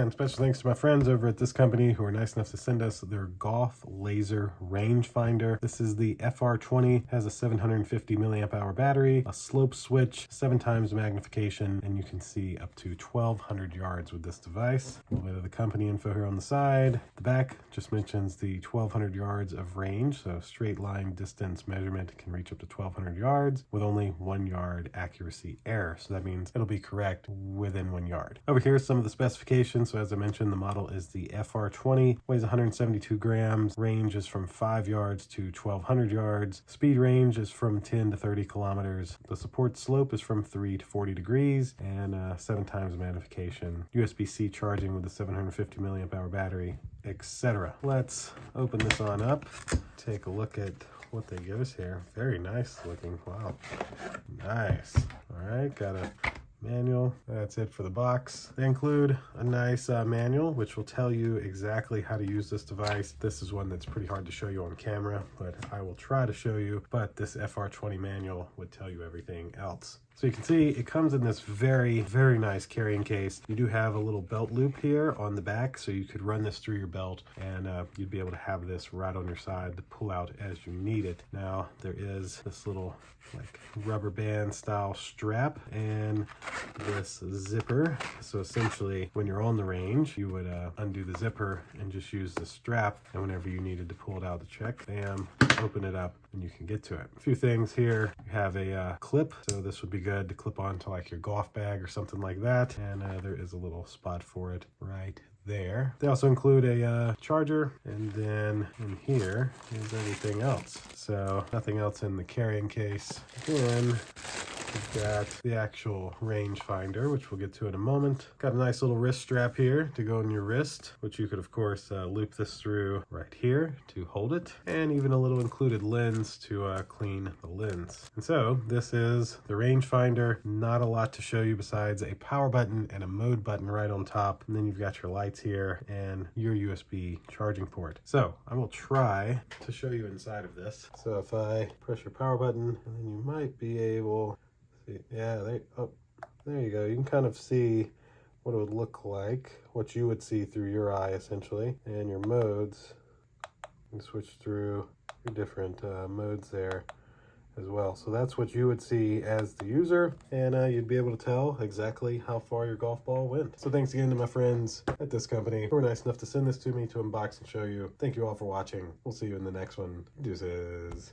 And special thanks to my friends over at this company who are nice enough to send us their golf laser rangefinder. This is the FR20, has a 750 milliamp hour battery, a slope switch, 7 times magnification, and you can see up to 1,200 yards with this device. A little bit of the company info here on the side. The back just mentions the 1,200 yards of range, so straight line distance measurement can reach up to 1,200 yards with only 1 yard accuracy error. So that means it'll be correct within 1 yard. Over here, some of the specifications. So as I mentioned, the model is the FR20, weighs 172 grams, range is from 5 yards to 1,200 yards, speed range is from 10 to 30 kilometers, the support slope is from 3 to 40 degrees, and 7 times magnification, USB-C charging with the 750 milliamp hour battery, etc. Let's open this on up, take a look at what they give us here. Very nice looking. Wow, nice. All right, got a manual. That's it for the box. They include a nice manual which will tell you exactly how to use this device. This is one that's pretty hard to show you on camera, but I will try to show you. But this FR20 manual would tell you everything else. So you can see it comes in this very, very nice carrying case. You do have a little belt loop here on the back, so you could run this through your belt and you'd be able to have this right on your side to pull out as you need it. Now there is this little like rubber band style strap and this zipper. So essentially when you're on the range, you would undo the zipper and just use the strap, and whenever you needed to pull it out to check, bam, open it up and you can get to it. A few things here. You have a clip, so this would be good to clip onto like your golf bag or something like that, and there is a little spot for it right there. They also include a charger, and then in here is everything else. So nothing else in the carrying case. Then we've got the actual rangefinder, which we'll get to in a moment. Got a nice little wrist strap here to go on your wrist, which you could of course loop this through right here to hold it, and even a little included lens to clean the lens. And so this is the rangefinder. Not a lot to show you besides a power button and a mode button right on top, and then you've got your lights here and your USB charging port. So I will try to show you inside of this. So if I press your power button, and then you might be able see, yeah, there you go. You can kind of see what it would look like, what you would see through your eye essentially, and your modes. You can switch through your different modes there as well. So that's what you would see as the user, and you'd be able to tell exactly how far your golf ball went. So thanks again to my friends at this company who were nice enough to send this to me to unbox and show you. Thank you all for watching. We'll see you in the next one. Deuces.